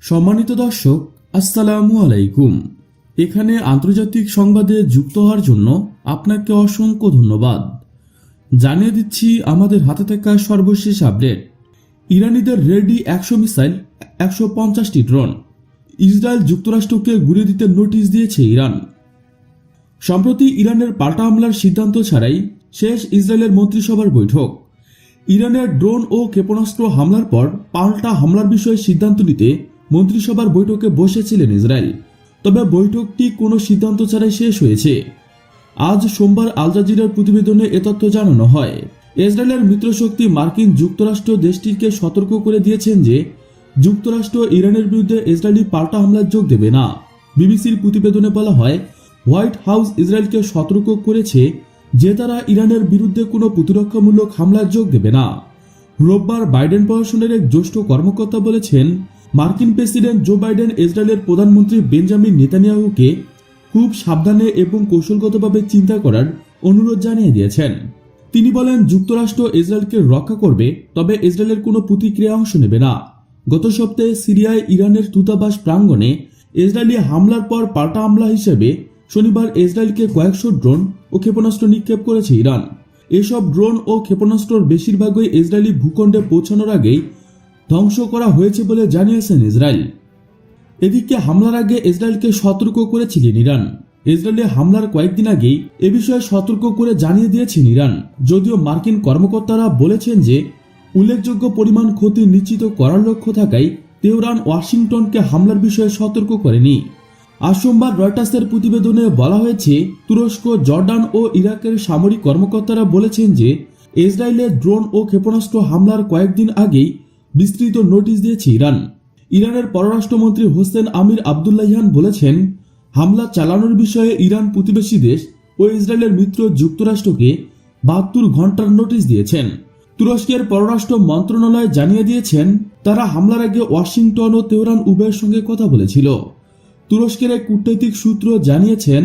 সম্মানিত দর্শক, আসসালামু আলাইকুম। এখানে আন্তর্জাতিক সংবাদে যুক্ত হওয়ার জন্য আপনাকে অসংখ্য ধন্যবাদ। জানিয়ে দিচ্ছি আমাদের হাতে থাকা সর্বশেষ আপডেট। ইরানিদের রেডি 100 মিসাইল, 150টি ড্রোন। ইসরায়েল যুক্তরাষ্ট্রকে গুঁড়িয়ে দিতে নোটিশ দিয়েছে ইরান। সম্প্রতি ইরানের পাল্টা হামলার সিদ্ধান্ত ছাড়াই শেষ ইসরায়েলের মন্ত্রিসভার বৈঠক। ইরানের ড্রোন ও ক্ষেপণাস্ত্র হামলার পর পাল্টা হামলার বিষয়ে সিদ্ধান্ত নিতে মন্ত্রিসভার বৈঠকে বসেছিলেন ইসরায়েল। তবে বৈঠকটি কোনো সিদ্ধান্ত ছাড়াই শেষ হয়েছে। আজ সোমবার আল জাজিরার প্রতিবেদনে এ তথ্য জানানো হয়। ইসরায়েলের মিত্রশক্তি মার্কিন যুক্তরাষ্ট্র দেশটিকে সতর্ক করে দিয়েছেন যে যুক্তরাষ্ট্র ইরানের বিরুদ্ধে ইসরায়েলি পাল্টা হামলায় যোগ দেবে না। বিবিসির প্রতিবেদনে বলা হয়, হোয়াইট হাউস ইসরায়েলকে সতর্ক করেছে যে তারা ইরানের বিরুদ্ধে কোনো প্রতিরক্ষামূলক হামলায় যোগ দেবে না। রোববার বাইডেন প্রশাসনের এক জ্যেষ্ঠ কর্মকর্তা বলেছেন, মার্কিন প্রেসিডেন্ট জো বাইডেন ইসরায়েলের প্রধানমন্ত্রী বেঞ্জামিন নেতানিয়াহুকে খুব সাবধানে এবং কৌশলগতভাবে চিন্তা করার অনুরোধ জানিয়ে দিয়েছেন। তিনি বলেন, যুক্তরাষ্ট্র ইসরায়েলকে রক্ষা করবে, তবে ইসরায়েলের কোনো প্রতিক্রিয়া অংশ নেবে না। গত সপ্তাহে সিরিয়ায় ইরানের দূতাবাস প্রাঙ্গণে ইসরায়েলি হামলার পর পাল্টা হামলা হিসেবে শনিবার ইসরায়েলকে কয়েকশো ড্রোন ও ক্ষেপণাস্ত্র নিক্ষেপ করেছে ইরান। এসব ড্রোন ও ক্ষেপণাস্ত্রর বেশিরভাগই ইসরায়েলি ভূখণ্ডে পৌঁছানোর আগেই ধ্বংস করা হয়েছে বলে জানিয়েছেন ইসরায়েল। এদিকে হামলার আগে ইসরায়েলকে সতর্ক করেছিলেন ইরান। ইসরায়েলে হামলার কয়েকদিন আগেই এ বিষয়ে সতর্ক করে জানিয়ে দিয়েছেন ইরান। যদিও মার্কিন কর্মকর্তারা বলেছেন যে উল্লেখযোগ্য পরিমাণ ক্ষতি নিশ্চিত করার লক্ষ্য থাকায় তেহরান ওয়াশিংটনকে হামলার বিষয়ে সতর্ক করেনি। আজ সোমবার রয়টার্সের প্রতিবেদনে বলা হয়েছে, তুরস্ক, জর্ডান ও ইরাকের সামরিক কর্মকর্তারা বলেছেন যে ইসরায়েলের ড্রোন ও ক্ষেপণাস্ত্র হামলার কয়েকদিন আগেই বিস্তৃত নোটিশ দিয়েছে ইরান। ইরানের পররাষ্ট্রমন্ত্রী হোসেন আমির আবদুল্লাহিয়ান বলেছেন, হামলা চালানোর বিষয়ে ইরান প্রতিবেশী দেশ ও ইসরায়েলের মিত্র যুক্তরাষ্ট্রকে 72 ঘন্টার নোটিশ দিয়েছেন। তুরস্কের পররাষ্ট্র মন্ত্রণালয় জানিয়ে দিয়েছেন, তারা হামলার আগে ওয়াশিংটন ও তেহরান উভয়ের সঙ্গে কথা বলেছিল। তুরস্কের এক কূটনৈতিক সূত্র জানিয়েছেন,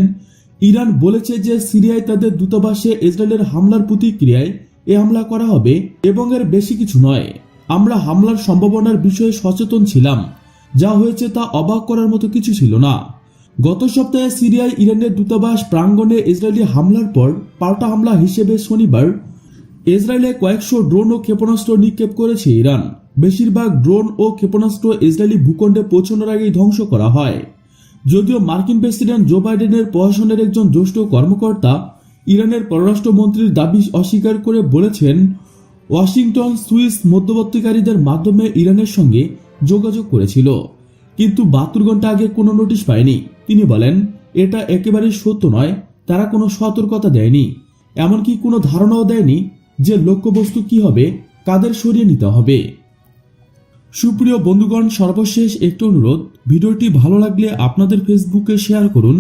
ইরান বলেছে যে সিরিয়ায় তাদের দূতাবাসে ইসরায়েলের হামলার প্রতিক্রিয়ায় এ হামলা করা হবে এবং এর বেশি কিছু নয়। আমরা হামলার সম্ভাবনার বিষয়ে সচেতন ছিলাম। যা হয়েছে তা অবাক করার মতো কিছু ছিল না। গত সপ্তাহে সিরিয়ায় ইরানের দূতাবাস প্রাঙ্গণে ইসরায়েলি হামলার পর পাল্টা হামলা হিসেবে শনিবার ইসরায়েলে কয়েকশো ড্রোন ও ক্ষেপণাস্ত্র নিক্ষেপ করেছে ইরান। বেশিরভাগ ড্রোন ও ক্ষেপণাস্ত্র ইসরায়েলি ভূখণ্ডে পৌঁছানোর আগেই ধ্বংস করা হয়। যদিও মার্কিন প্রেসিডেন্ট জো বাইডেনের প্রশাসনের একজন জ্যেষ্ঠ কর্মকর্তা ইরানের পররাষ্ট্রমন্ত্রীর দাবি অস্বীকার করে বলেছেন, ওয়াশিংটন সুইস মধ্যবর্তীকারীদের মাধ্যমে ইরানের সঙ্গে যোগাযোগ করেছিল, কিন্তু 72 ঘন্টা আগে কোনো নোটিশ পায়নি। তিনি বলেন, এটা একেবারেই সত্য নয়। তারা কোনো সতর্কতা দেয়নি, এমনকি কোনো ধারণাও দেয়নি যে লক্ষ্যবস্তু কি হবে, কাদের সরিয়ে নিতে হবে। সুপ্রিয় বন্ধুগণ, সর্বশেষ একটি অনুরোধ, ভিডিওটি ভালো লাগলে আপনাদের ফেসবুকে শেয়ার করুন।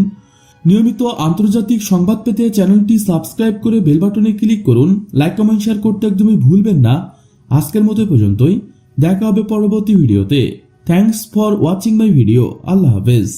নিয়মিত আন্তর্জাতিক সংবাদ পেতে চ্যানেলটি সাবস্ক্রাইব করে বেল বাটনে ক্লিক করুন। লাইক, কমেন্ট, শেয়ার করতে একদমই ভুলবেন না। আজকের মতো পর্যন্তই, দেখা হবে পরবর্তী ভিডিওতে। Thanks for watching my video. আল্লাহ হাফেজ।